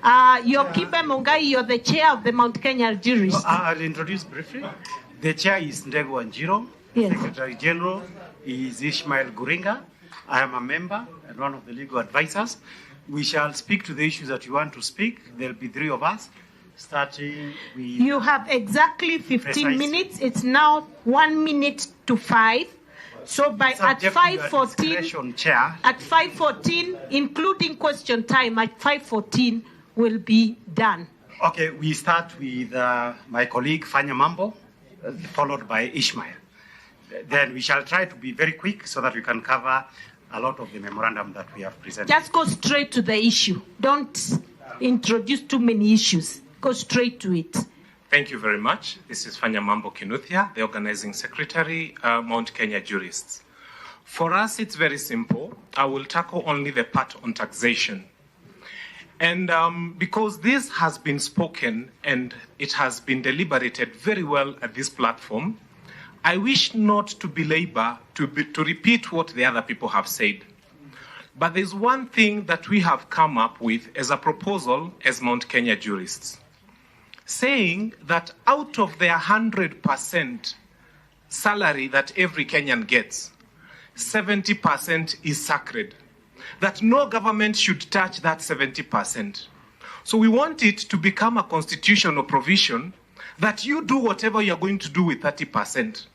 You're Kibe Mungai, you're the chair of the Mount Kenya jurists. I'll introduce briefly. The chair is Ndegu Wanjiro. Yes. Secretary General is Ishmael Guringa. I am a member and one of the legal advisors. We shall speak to the issues that you want to speak. There'll be 3 of us, starting with... You have exactly 15 minutes. It's now 1 minute to 5. So by at 5:14, at 5:14, including question time, at 5:14 will be done. Okay, we start with my colleague Fanya Mambo, followed by Ishmael. Then we shall try to be very quick so that we can cover a lot of the memorandum that we have presented. Just go straight to the issue. Don't introduce too many issues. Go straight to it. Thank you very much. This is Fanya Mambo Kinuthia, the organizing secretary, Mount Kenya Jurists. For us, it's very simple. I will tackle only the part on taxation. And because this has been spoken and it has been deliberated very well at this platform, I wish not to belabor, to repeat what the other people have said. But there's one thing that we have come up with as a proposal as Mount Kenya Jurists, saying that out of their 100% salary that every Kenyan gets, 70% is sacred. That no government should touch that 70%. So we want it to become a constitutional provision that you do whatever you're going to do with 30%.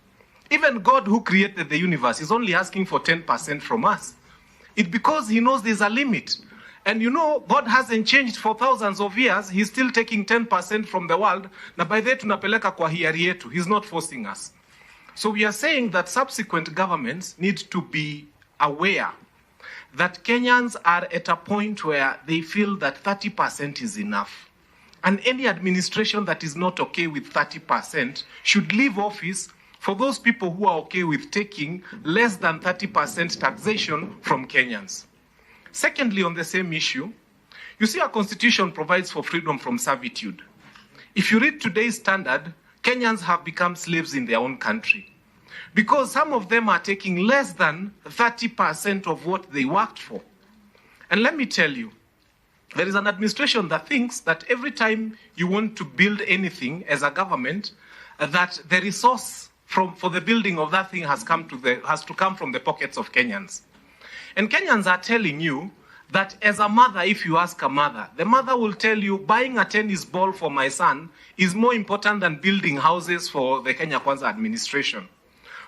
Even God who created the universe is only asking for 10% from us. It's because he knows there's a limit. And you know, God hasn't changed for thousands of years. He's still taking 10% from the world. Na by that tunapeleka kwa hiari yetu. He's not forcing us. So we are saying that subsequent governments need to be aware that Kenyans are at a point where they feel that 30% is enough. And any administration that is not okay with 30% should leave office for those people who are okay with taking less than 30% taxation from Kenyans. Secondly, on the same issue, you see our constitution provides for freedom from servitude. If you read today's standard, Kenyans have become slaves in their own country because some of them are taking less than 30% of what they worked for. And let me tell you, there is an administration that thinks that every time you want to build anything as a government, that the resource for the building of that thing has to come from the pockets of Kenyans. And Kenyans are telling you that as a mother, if you ask a mother, the mother will tell you buying a tennis ball for my son is more important than building houses for the Kenya Kwanza administration.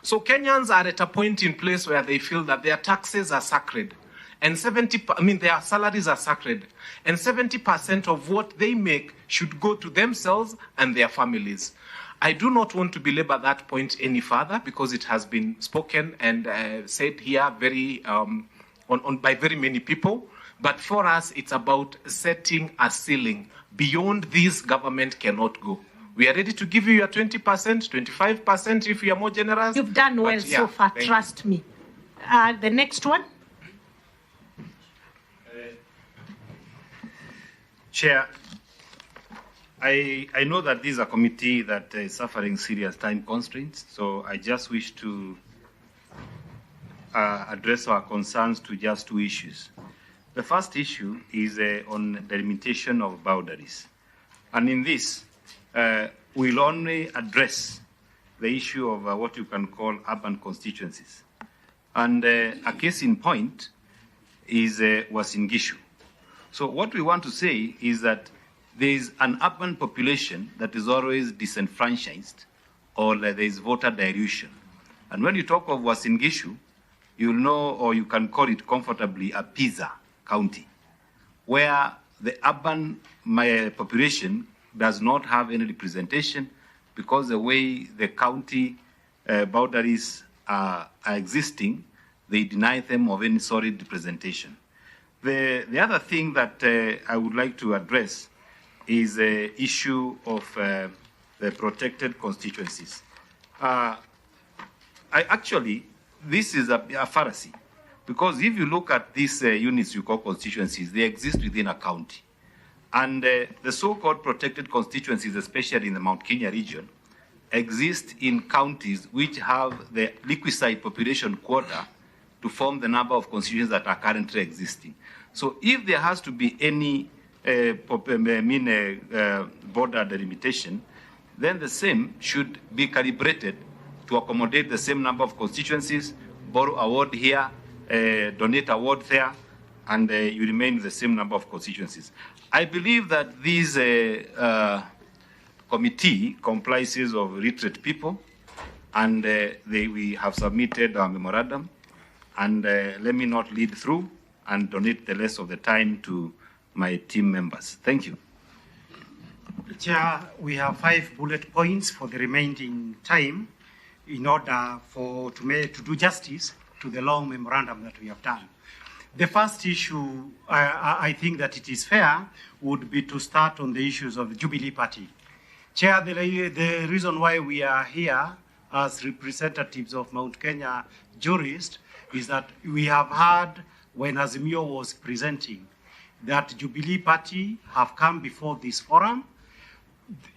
So Kenyans are at a point in place where they feel that their taxes are sacred. And their salaries are sacred. And 70% of what they make should go to themselves and their families. I do not want to belabor that point any further because it has been spoken and said here by very many people. But for us, it's about setting a ceiling. Beyond this, government cannot go. We are ready to give you your 20%, 25% if you are more generous. You've done well so far, trust me. The next one. Chair, I know that this is a committee that is suffering serious time constraints, so I just wish to address our concerns to just 2 issues. The first issue is on the limitation of boundaries. And in this, we'll only address the issue of what you can call urban constituencies. And a case in point is Uasin Gishu. So what we want to say is that there is an urban population that is always disenfranchised or there is voter dilution. And when you talk of Uasin Gishu, you'll know, or you can call it comfortably, a Pisa county, where the urban population does not have any representation because the way the county boundaries are existing, they deny them of any solid representation. The other thing that I would like to address is the issue of the protected constituencies. This is a fallacy, because if you look at these units you call constituencies, they exist within a county. And the so-called protected constituencies, especially in the Mount Kenya region, exist in counties which have the liquid population quota to form the number of constituencies that are currently existing. So if there has to be any border delimitation, then the same should be calibrated to accommodate the same number of constituencies, borrow award here, donate award there, and you remain with the same number of constituencies. I believe that this committee comprises of literate people, and we have submitted our memorandum, and let me not lead through and donate the rest of the time to my team members. Thank you. Chair, we have 5 bullet points for the remaining time in order to do justice to the long memorandum that we have done. The first issue, I think that it is fair, would be to start on the issues of the Jubilee Party. Chair, the reason why we are here as representatives of Mount Kenya jurists is that we have heard when Azimio was presenting that Jubilee Party have come before this forum.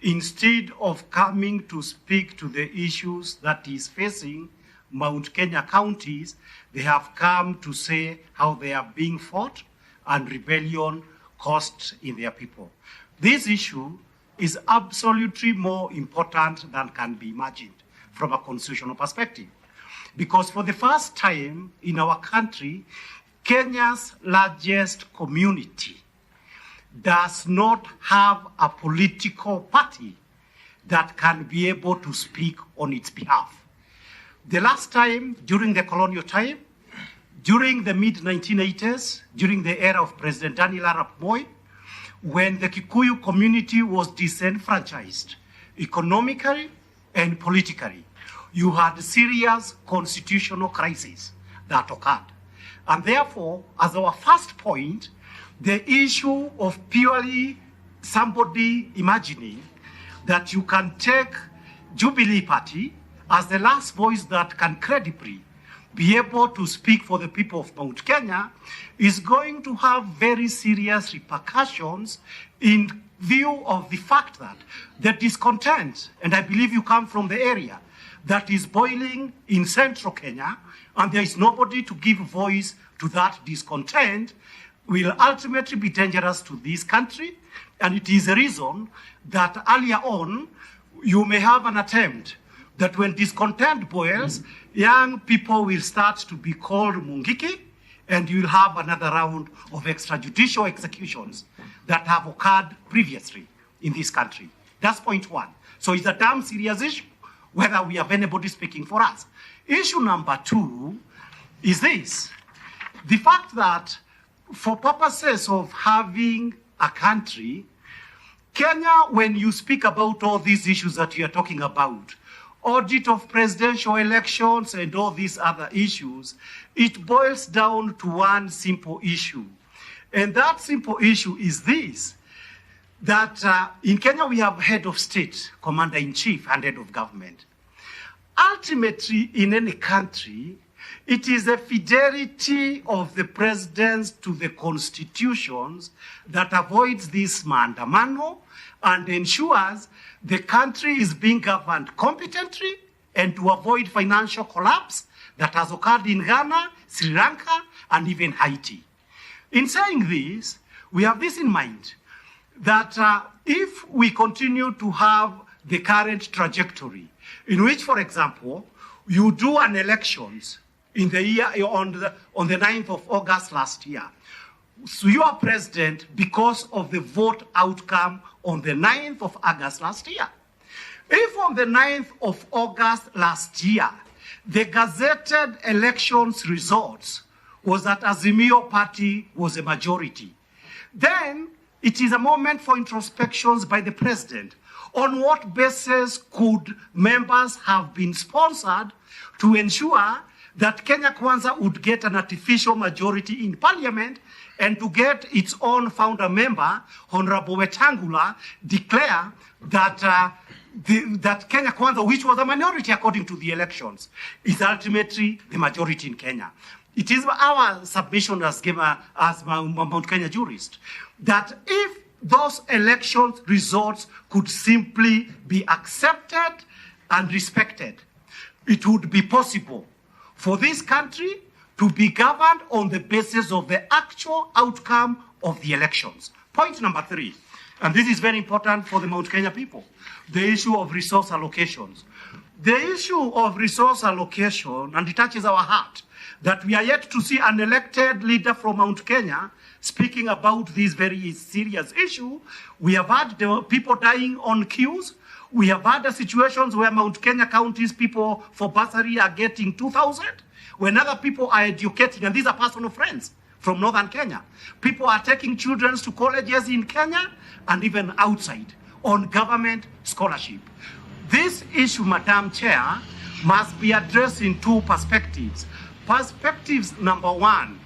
Instead of coming to speak to the issues that is facing Mount Kenya counties, they have come to say how they are being fought and rebellion caused in their people. This issue is absolutely more important than can be imagined from a constitutional perspective. Because for the first time in our country, Kenya's largest community does not have a political party that can be able to speak on its behalf. The last time, during the colonial time, during the mid-1980s, during the era of President Daniel Arap Moi, when the Kikuyu community was disenfranchised economically and politically, you had serious constitutional crises that occurred. And therefore, as our first point, the issue of purely somebody imagining that you can take Jubilee Party as the last voice that can credibly be able to speak for the people of Mount Kenya is going to have very serious repercussions in view of the fact that the discontent, and I believe you come from the area, that is boiling in central Kenya, and there is nobody to give voice to that discontent, will ultimately be dangerous to this country. And it is a reason that earlier on, you may have an attempt that when discontent boils, young people will start to be called Mungiki, and you'll have another round of extrajudicial executions that have occurred previously in this country. That's point one. So it's a damn serious issue, whether we have anybody speaking for us. Issue number 2 is this. The fact that for purposes of having a country, Kenya, when you speak about all these issues that you are talking about, audit of presidential elections and all these other issues, it boils down to one simple issue. And that simple issue is this, that in Kenya we have head of state, commander-in-chief, and head of government. Ultimately, in any country, it is the fidelity of the presidents to the constitutions that avoids this maandamano and ensures the country is being governed competently and to avoid financial collapse that has occurred in Ghana, Sri Lanka, and even Haiti. In saying this, we have this in mind, that if we continue to have the current trajectory, in which, for example, you do an elections in the year on the 9th of August last year. So you are president because of the vote outcome on the 9th of August last year. If on the 9th of August last year, the gazetted elections results was that Azimio Party was a majority, then it is a moment for introspections by the president. On what basis could members have been sponsored to ensure that Kenya Kwanza would get an artificial majority in parliament and to get its own founder member, Honorable Wetangula, declare that that Kenya Kwanza, which was a minority according to the elections, is ultimately the majority in Kenya. It is our submission as Mount Kenya jurist, that if those election results could simply be accepted and respected, it would be possible for this country to be governed on the basis of the actual outcome of the elections. Point number 3, and this is very important for the Mount Kenya people, the issue of resource allocations. The issue of resource allocation, and it touches our heart, that we are yet to see an elected leader from Mount Kenya speaking about this very serious issue. We have had the people dying on queues. We have had the situations where Mount Kenya counties people for bursary are getting 2,000, when other people are educating, and these are personal friends from northern Kenya. People are taking children to colleges in Kenya and even outside on government scholarship. This issue, Madam Chair, must be addressed in 2 perspectives. Perspectives number 1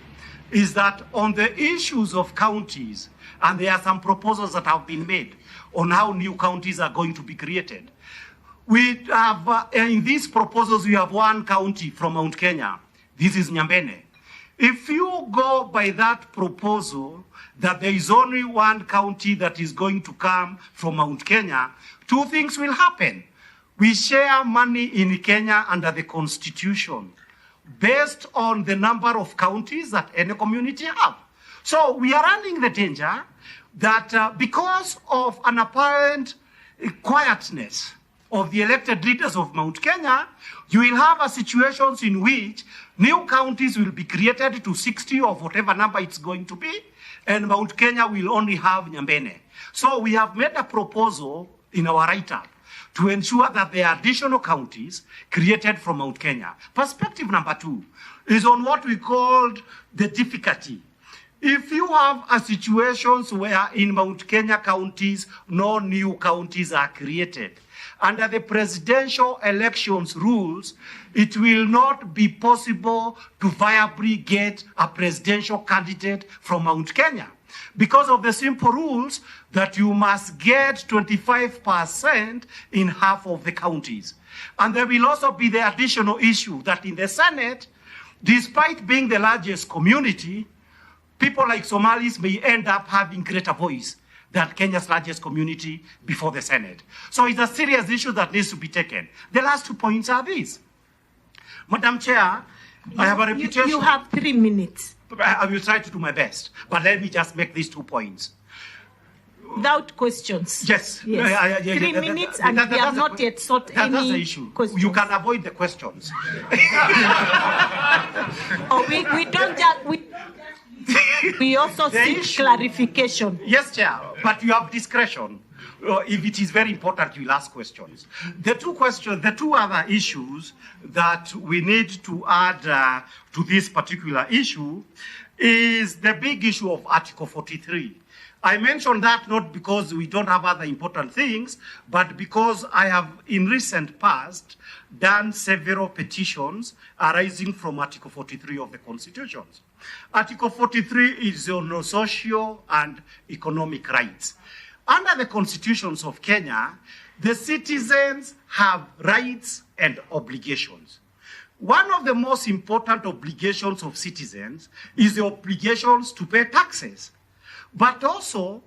is that on the issues of counties, and there are some proposals that have been made on how new counties are going to be created. We have, in these proposals, we have 1 county from Mount Kenya. This is Nyambene. If you go by that proposal, that there is only 1 county that is going to come from Mount Kenya, 2 things will happen. We share money in Kenya under the Constitution based on the number of counties that any community have. So we are running the danger that because of an apparent quietness of the elected leaders of Mount Kenya, you will have a situations in which new counties will be created to 60 or whatever number it's going to be, and Mount Kenya will only have Nyambene. So we have made a proposal in our write-up to ensure that there are additional counties created from Mount Kenya. Perspective number 2 is on what we called the difficulty. If you have a situations where in Mount Kenya counties, no new counties are created, under the presidential elections rules, it will not be possible to viably get a presidential candidate from Mount Kenya, because of the simple rules that you must get 25% in half of the counties. And there will also be the additional issue that in the Senate, despite being the largest community, people like Somalis may end up having greater voice than Kenya's largest community before the Senate. So it's a serious issue that needs to be taken. The last 2 points are these. Madam Chair, I have a reputation. You have 3 minutes. I will try to do my best, but let me just make these 2 points. Without questions. Yes. 3 minutes, and we have not yet sought any that's the issue. Questions. You can avoid the questions. Oh, we don't just... We also seek clarification. Yes, Chair, but you have discretion. If it is very important, you'll ask questions. The 2 other issues that we need to add to this particular issue is the big issue of Article 43. I mentioned that not because we don't have other important things, but because I have in recent past done several petitions arising from Article 43 of the Constitution. Article 43 is on social and economic rights. Under the constitutions of Kenya, the citizens have rights and obligations. One of the most important obligations of citizens is the obligations to pay taxes. But also,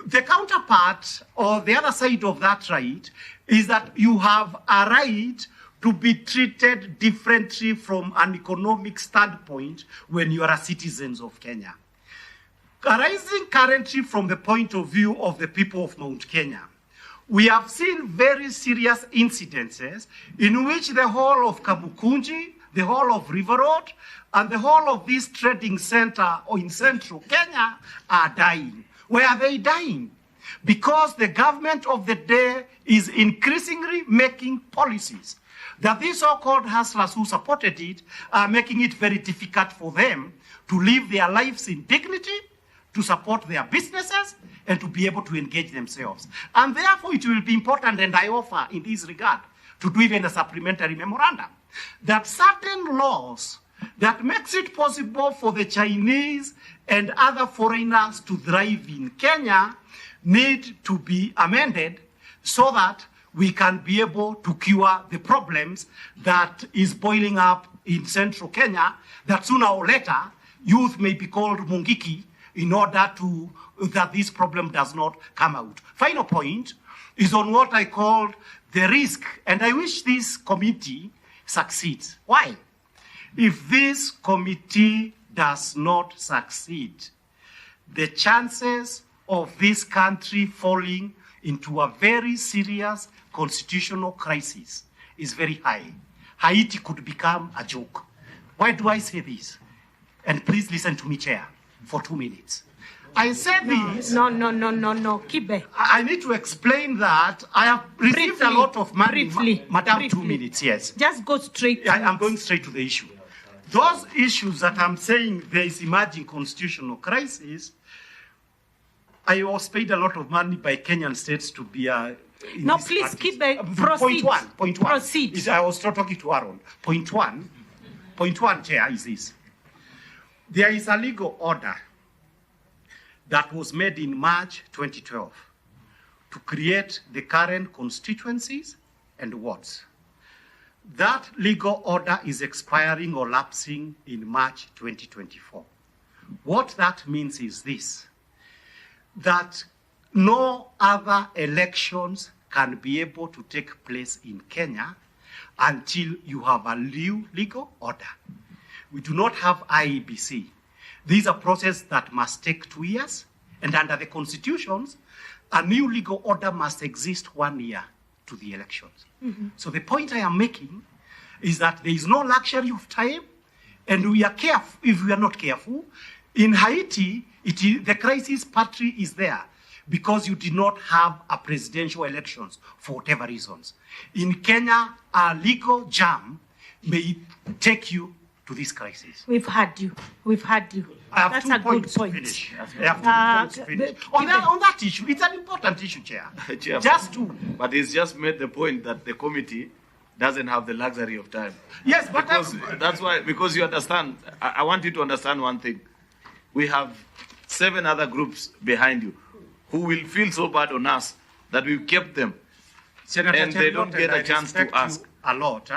the counterpart or the other side of that right is that you have a right to be treated differently from an economic standpoint when you are a citizen of Kenya. Arising currently from the point of view of the people of Mount Kenya, we have seen very serious incidences in which the whole of Kamukunji, the whole of River Road, and the whole of this trading center in central Kenya are dying. Why are they dying? Because the government of the day is increasingly making policies that these so-called hustlers who supported it are making it very difficult for them to live their lives in dignity, to support their businesses, and to be able to engage themselves. And therefore, it will be important, and I offer in this regard, to do even a supplementary memorandum, that certain laws that makes it possible for the Chinese and other foreigners to thrive in Kenya need to be amended so that we can be able to cure the problems that is boiling up in central Kenya, that sooner or later, youth may be called Mungiki in order to, that this problem does not come out. Final point is on what I called the risk, and I wish this committee succeeds. Why? If this committee does not succeed, the chances of this country falling into a very serious constitutional crisis is very high. Haiti could become a joke. Why do I say this? And please listen to me, Chair, for 2 minutes. I said this. No, Kibe. I need to explain that I have received a lot of money. Madam, 2 minutes, yes. Just go straight. I'm going straight to the issue. Those issues that I'm saying there is emerging constitutional crisis, I was paid a lot of money by Kenyan states to be no, please keep proceed. Point one. Proceed. I was not talking to Aaron. Point one, Chair, is this. There is a legal order that was made in March 2012 to create the current constituencies and wards. That legal order is expiring or lapsing in March 2024. What that means is this, that no other elections can be able to take place in Kenya until you have a new legal order. We do not have IEBC. This is a process that must take 2 years, and under the constitutions, a new legal order must exist 1 year to the elections. Mm-hmm. So the point I am making is that there is no luxury of time, and we are careful. If we are not careful, in Haiti, the crisis patry is there because you did not have a presidential elections for whatever reasons. In Kenya, a legal jam may take you to this crisis. We've had you. That's a good point. I have 2 points to finish. On that issue, it's an important issue, Chair. Just two. But he's just made the point that the committee doesn't have the luxury of time. Yes, but that's why, because you understand, I want you to understand one thing. We have 7 other groups behind you who will feel so bad on us that we've kept them. Senator and they don't get a chance to ask. A lot.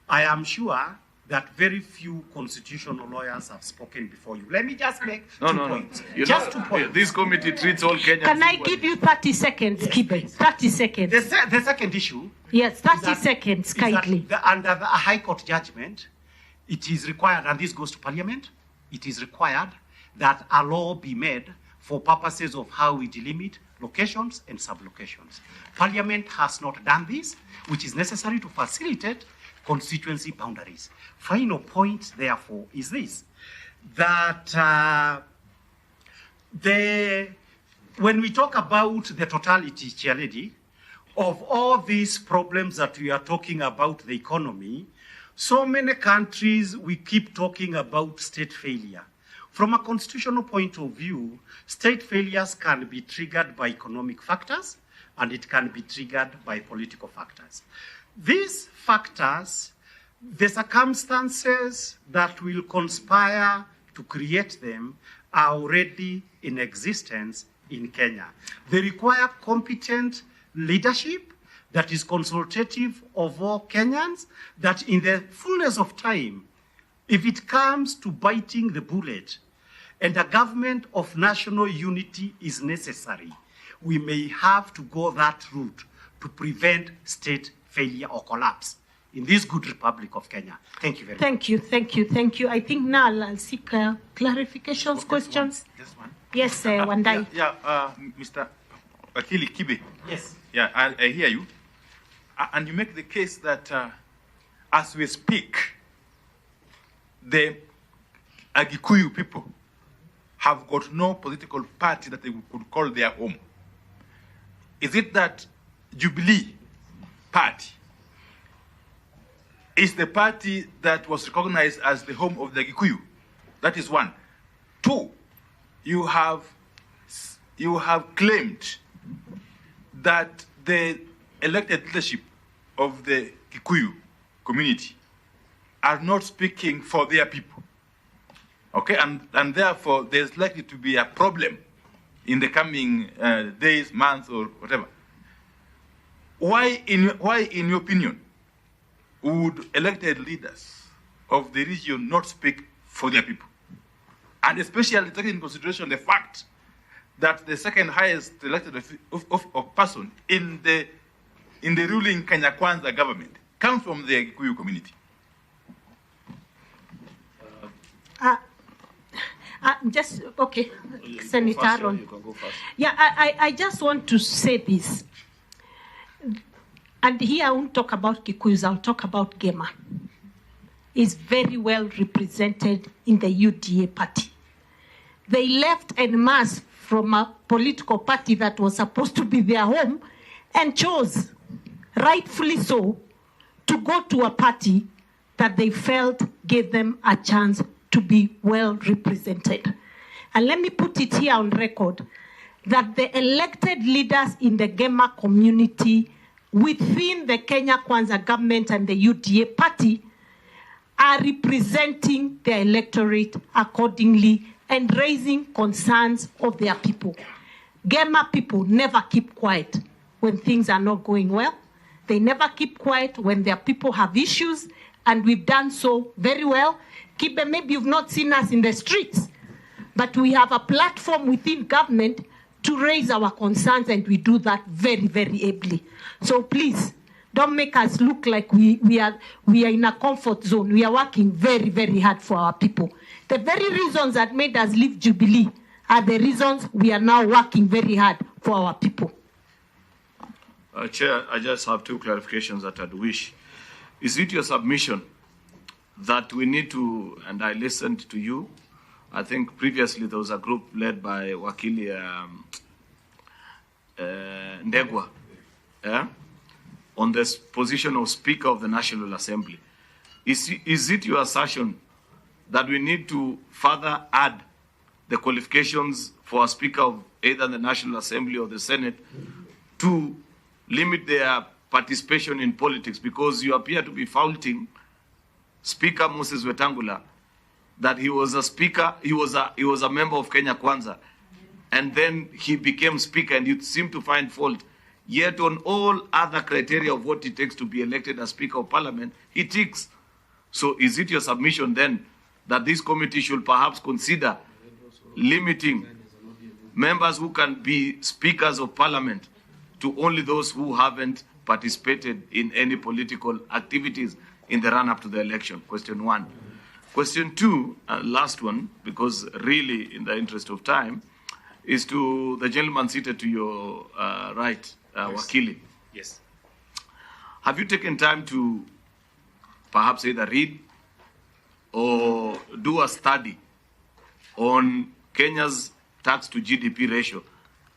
I am sure that very few constitutional lawyers have spoken before you. Let me just make 2 points. Just 2 points. This committee treats all Kenyans. Can I give you 30 seconds, Kibe? 30 seconds. The second issue. Yes, 30 seconds, kindly. Under the High Court judgment, it is required, and this goes to Parliament, it is required that a law be made for purposes of how we delimit locations and sublocations. Parliament has not done this, which is necessary to facilitate constituency boundaries. Final point, therefore, is this, that when we talk about the totality, Chair Lady, of all these problems that we are talking about the economy, so many countries, we keep talking about state failure. From a constitutional point of view, state failures can be triggered by economic factors, and it can be triggered by political factors. These factors, the circumstances that will conspire to create them are already in existence in Kenya. They require competent leadership that is consultative of all Kenyans, that in the fullness of time, if it comes to biting the bullet and a government of national unity is necessary, we may have to go that route to prevent state failure or collapse in this good Republic of Kenya. Thank you very much. Thank you. I think now I'll seek clarifications, questions. Just one. Yes, Wandai. Mr. Wakili Kibe. Yes. Yeah, I hear you. And you make the case that as we speak, the Agikuyu people have got no political party that they could call their home. Is it that Jubilee party is the party that was recognized as the home of the Gikuyu? That is one. 2, you have claimed that the elected leadership of the Gikuyu community are not speaking for their people. Okay, and therefore there's likely to be a problem in the coming days, months, or whatever. Why, in your opinion, would elected leaders of the region not speak for their people? And especially taking into consideration the fact that the second highest elected of person in the ruling Kenya Kwanza government comes from the Gikuyu community. Okay, Senator Ron. You can go first. Yeah, I just want to say this. And here I won't talk about Kikuyus, I'll talk about Gema. Is very well represented in the UDA party. They left en masse from a political party that was supposed to be their home and chose, rightfully so, to go to a party that they felt gave them a chance to be well represented. And let me put it here on record that the elected leaders in the Gema community within the Kenya Kwanza government and the UDA party are representing their electorate accordingly and raising concerns of their people. Gema people never keep quiet when things are not going well. They never keep quiet when their people have issues, and we've done so very well. Kibe, maybe you've not seen us in the streets, but we have a platform within government to raise our concerns, and we do that very, very ably. So please, don't make us look like we are in a comfort zone. We are working very, very hard for our people. The very reasons that made us leave Jubilee are the reasons we are now working very hard for our people. Chair, I just have two clarifications that I'd wish. Is it your submission that we need to, and I listened to you, I think previously there was a group led by Wakili Ndegwa, on this position of Speaker of the National Assembly. Is it your assertion that we need to further add the qualifications for a Speaker of either the National Assembly or the Senate to limit their participation in politics? Because you appear to be faulting Speaker Moses Wetangula that he was a speaker, he was a member of Kenya Kwanza, and then he became speaker, and you seem to find fault. Yet on all other criteria of what it takes to be elected as Speaker of Parliament, he ticks. So is it your submission then that this committee should perhaps consider limiting members who can be Speakers of Parliament to only those who haven't participated in any political activities in the run-up to the election? Question one. Question two, last one, because really in the interest of time, is to the gentleman seated to your right, Wakili. Yes. Have you taken time to perhaps either read or do a study on Kenya's tax to GDP ratio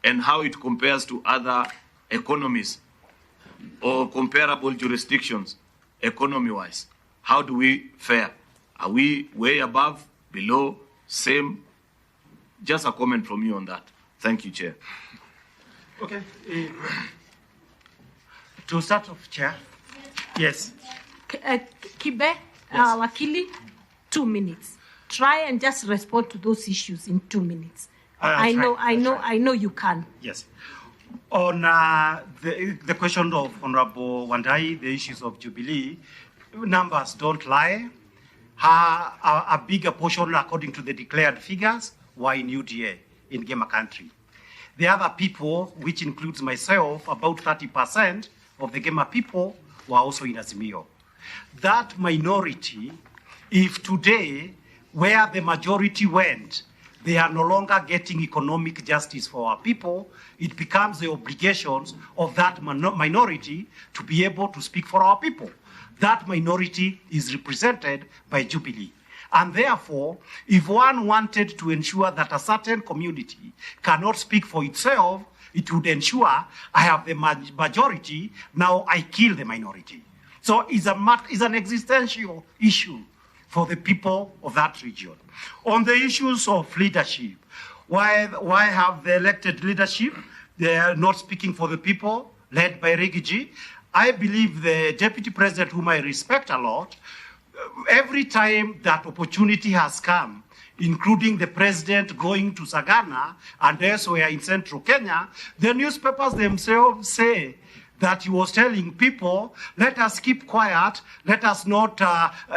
and how it compares to other economies or comparable jurisdictions economy-wise? How do we fare? Are we way above, below, same? Just a comment from you on that. Thank you, Chair. Okay. To start off, Chair. Yes. Kibe, Wakili, 2 minutes. Try and just respond to those issues in 2 minutes. I know you can. Yes. On the question of Honorable Wandai, the issues of Jubilee, numbers don't lie. A bigger portion, according to the declared figures, were in UDA, in Gema country. The other people, which includes myself, about 30% of the Gema people were also in Azimio. That minority, if today, where the majority went, they are no longer getting economic justice for our people, it becomes the obligations of that minority to be able to speak for our people. That minority is represented by Jubilee. And therefore, if one wanted to ensure that a certain community cannot speak for itself, it would ensure I have the majority, now I kill the minority. So it's an existential issue for the people of that region. On the issues of leadership, why have the elected leadership, they are not speaking for the people, led by Rigiji? I believe the Deputy President, whom I respect a lot, every time that opportunity has come, including the President going to Sagana and elsewhere in central Kenya, the newspapers themselves say that he was telling people, let us keep quiet, let us not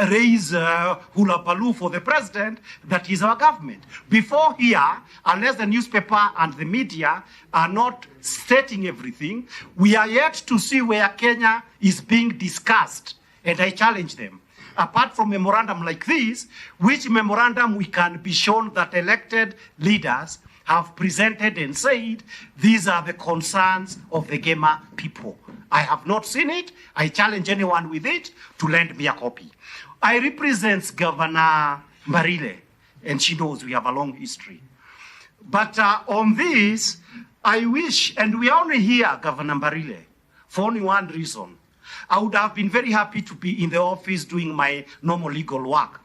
raise hula baloo for the President, that is our government. Before here, unless the newspaper and the media are not stating everything, we are yet to see where Kenya is being discussed, and I challenge them. apart from memorandum like this, which memorandum we can be shown that elected leaders have presented and said, these are the concerns of the Gema people. I have not seen it. I challenge anyone with it to lend me a copy. I represent Governor Marile, and she knows we have a long history. But on this, I wish, and we only hear Governor Marile for only one reason. I would have been very happy to be in the office doing my normal legal work.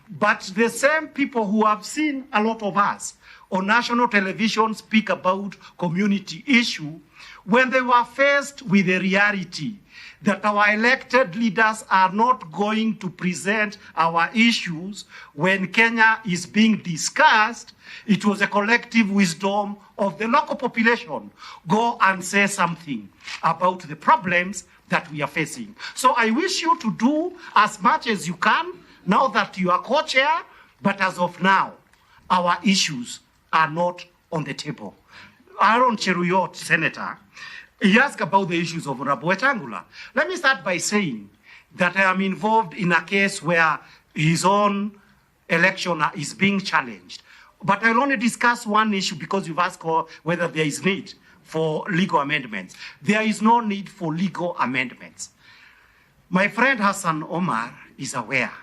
But the same people who have seen a lot of us on national television speak about community issue, when they were faced with the reality that our elected leaders are not going to present our issues when Kenya is being discussed, it was a collective wisdom of the local population. Go and say something about the problems that we are facing. So I wish you to do as much as you can now that you are co-chair, but as of now, our issues are not on the table. Aaron Cheruyot, Senator, he asked about the issues of Honorable Wetangula. Let me start by saying that I am involved in a case where his own election is being challenged. But I'll only discuss one issue because you've asked whether there is need for legal amendments. There is no need for legal amendments. My friend Hassan Omar is aware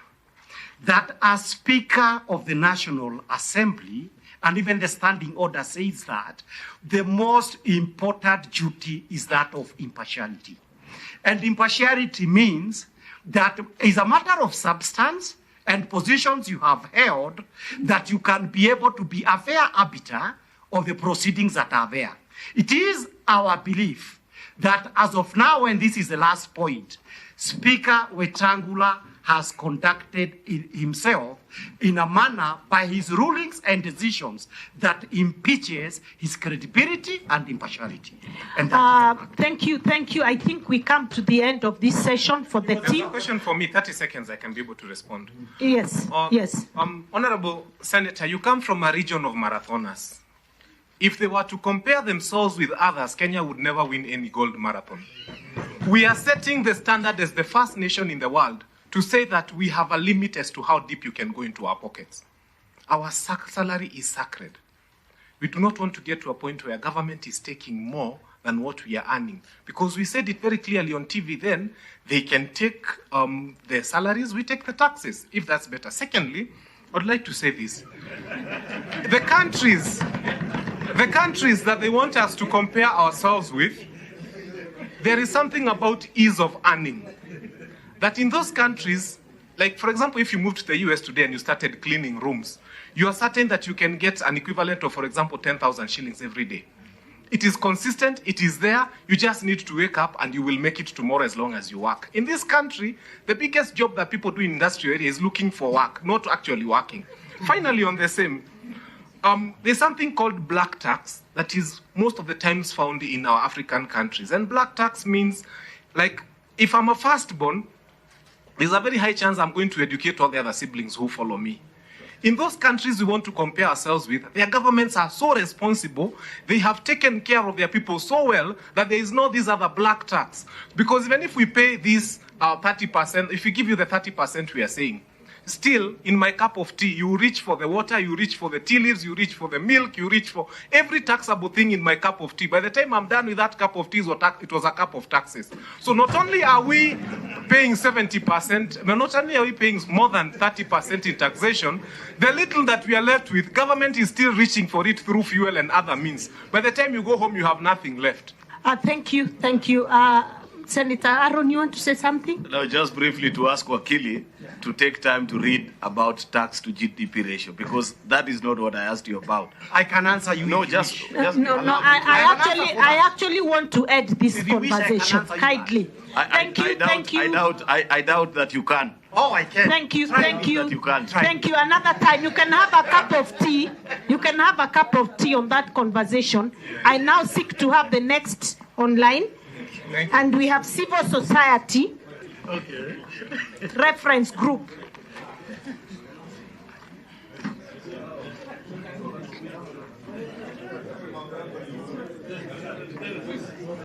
that as Speaker of the National Assembly, and even the standing order says that, the most important duty is that of impartiality. And impartiality means that it's a matter of substance and positions you have held that you can be able to be a fair arbiter of the proceedings that are there. It is our belief that as of now, and this is the last point, Speaker Wetangula has conducted himself in a manner by his rulings and decisions that impeaches his credibility and impartiality. And thank you. I think we come to the end of this session for the There's team. a question for me, 30 seconds, I can be able to respond. Yes, yes. Honorable Senator, you come from a region of marathoners. If they were to compare themselves with others, Kenya would never win any gold marathon. We are setting the standard as the first nation in the world to say that we have a limit as to how deep you can go into our pockets. Our salary is sacred. We do not want to get to a point where government is taking more than what we are earning. Because we said it very clearly on TV then, they can take their salaries, we take the taxes, if that's better. Secondly, I'd like to say this. The countries that they want us to compare ourselves with, there is something about ease of earning. That in those countries, like for example, if you moved to the US today and you started cleaning rooms, you are certain that you can get an equivalent of, for example, 10,000 shillings every day. It is consistent, it is there, you just need to wake up and you will make it tomorrow as long as you work. In this country, the biggest job that people do in industrial area is looking for work, not actually working. Finally, on the same, there's something called black tax that is most of the times found in our African countries. And black tax means, like, if I'm a firstborn, there's a very high chance I'm going to educate all the other siblings who follow me. In those countries we want to compare ourselves with, their governments are so responsible, they have taken care of their people so well that there is no this other black tax. Because even if we pay this 30%, if we give you the 30% we are saying, still, in my cup of tea, you reach for the water, you reach for the tea leaves, you reach for the milk, you reach for every taxable thing in my cup of tea. By the time I'm done with that cup of tea, it was a cup of taxes. So not only are we paying 70%, but not only are we paying more than 30% in taxation, the little that we are left with, government is still reaching for it through fuel and other means. By the time you go home, you have nothing left. Thank you. Senator Aaron, you want to say something? No, just briefly to ask Wakili to take time to read about tax to GDP ratio, because that is not what I asked you about. I can answer you. No, I actually want to end this conversation. Kindly. Thank you. I doubt that you can. Oh, I can. Thank you. That you can. Thank you. Another time, you can have a cup of tea. You can have a cup of tea on that conversation. I now seek to have the next online. And we have civil society reference group.